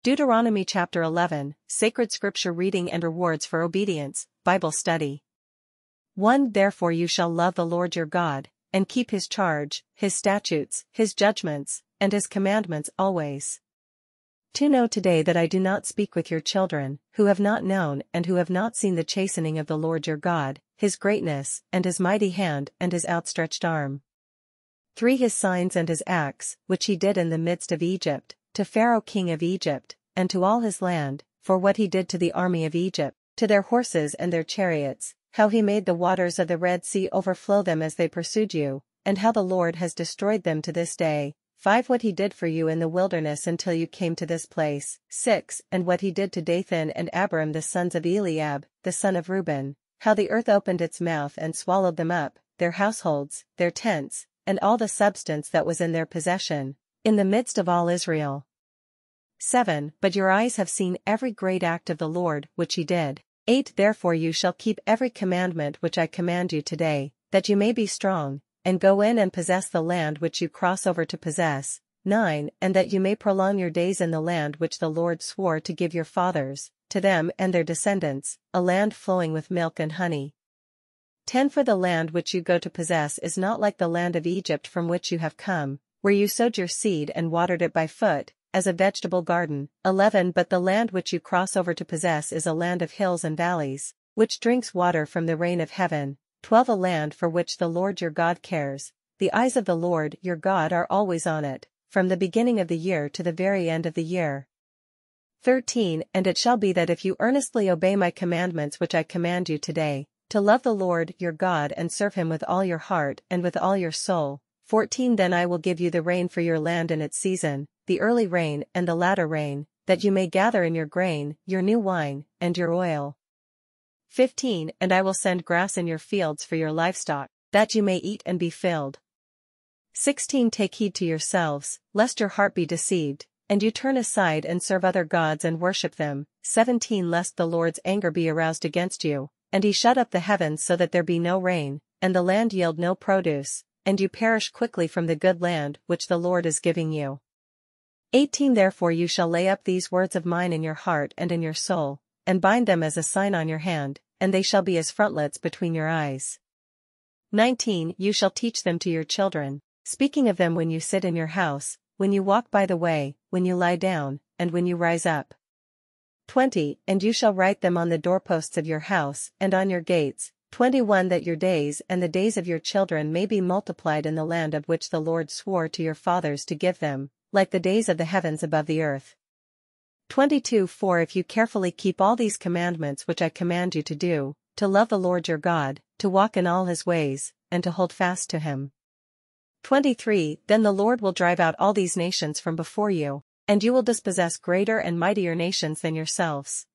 Deuteronomy Chapter 11, Sacred Scripture Reading and Rewards for Obedience, Bible Study. 1. Therefore you shall love the Lord your God, and keep his charge, his statutes, his judgments, and his commandments always. 2. Know today that I do not speak with your children, who have not known and who have not seen the chastening of the Lord your God, his greatness, and his mighty hand and his outstretched arm. 3. His signs and his acts, which he did in the midst of Egypt, to Pharaoh king of Egypt, and to all his land, for what he did to the army of Egypt, to their horses and their chariots, how he made the waters of the Red Sea overflow them as they pursued you, and how the Lord has destroyed them to this day. 5. What he did for you in the wilderness until you came to this place. 6. And what he did to Dathan and Abiram the sons of Eliab, the son of Reuben, how the earth opened its mouth and swallowed them up, their households, their tents, and all the substance that was in their possession, in the midst of all Israel. 7. But your eyes have seen every great act of the Lord which he did. 8. Therefore you shall keep every commandment which I command you today, that you may be strong, and go in and possess the land which you cross over to possess. 9. And that you may prolong your days in the land which the Lord swore to give your fathers, to them and their descendants, a land flowing with milk and honey. 10. For the land which you go to possess is not like the land of Egypt from which you have come, where you sowed your seed and watered it by foot, as a vegetable garden. 11. But the land which you cross over to possess is a land of hills and valleys, which drinks water from the rain of heaven. 12. A land for which the Lord your God cares. The eyes of the Lord your God are always on it, from the beginning of the year to the very end of the year. 13. And it shall be that if you earnestly obey my commandments which I command you today, to love the Lord your God and serve him with all your heart and with all your soul. 14. Then I will give you the rain for your land in its season, the early rain and the latter rain, that you may gather in your grain, your new wine, and your oil. 15. And I will send grass in your fields for your livestock, that you may eat and be filled. 16. Take heed to yourselves, lest your heart be deceived, and you turn aside and serve other gods and worship them. 17. Lest the Lord's anger be aroused against you, and he shut up the heavens so that there be no rain, and the land yield no produce, and you perish quickly from the good land which the Lord is giving you. 18. Therefore you shall lay up these words of mine in your heart and in your soul, and bind them as a sign on your hand, and they shall be as frontlets between your eyes. 19. You shall teach them to your children, speaking of them when you sit in your house, when you walk by the way, when you lie down, and when you rise up. 20. And you shall write them on the doorposts of your house and on your gates. 21. That your days and the days of your children may be multiplied in the land of which the Lord swore to your fathers to give them, like the days of the heavens above the earth. 22. For if you carefully keep all these commandments which I command you to do, to love the Lord your God, to walk in all his ways, and to hold fast to him. 23. Then the Lord will drive out all these nations from before you, and you will dispossess greater and mightier nations than yourselves.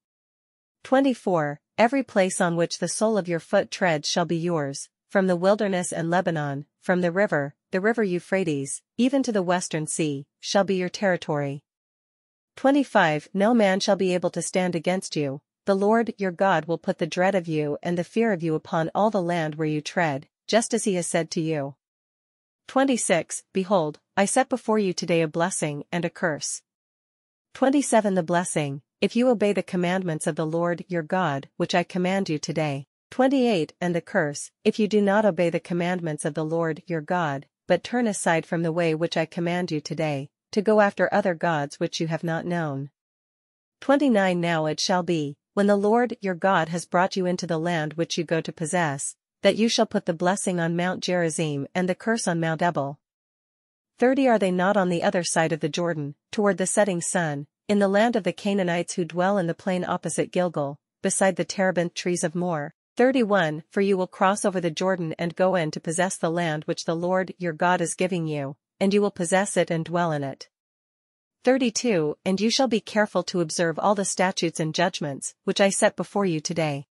24. Every place on which the sole of your foot treads shall be yours, from the wilderness and Lebanon, from the river Euphrates, even to the western sea, shall be your territory. 25. No man shall be able to stand against you. The Lord your God will put the dread of you and the fear of you upon all the land where you tread, just as he has said to you. 26. Behold, I set before you today a blessing and a curse. 27. The blessing, if you obey the commandments of the Lord your God which I command you today. 28. And the curse, if you do not obey the commandments of the Lord your God, but turn aside from the way which I command you today, to go after other gods which you have not known. 29. Now it shall be, when the Lord your God has brought you into the land which you go to possess, that you shall put the blessing on Mount Gerizim and the curse on Mount Ebal. 30. Are they not on the other side of the Jordan, toward the setting sun, in the land of the Canaanites who dwell in the plain opposite Gilgal, beside the terebinth trees of Moor? 31. For you will cross over the Jordan and go in to possess the land which the Lord your God is giving you, and you will possess it and dwell in it. 32. And you shall be careful to observe all the statutes and judgments which I set before you today.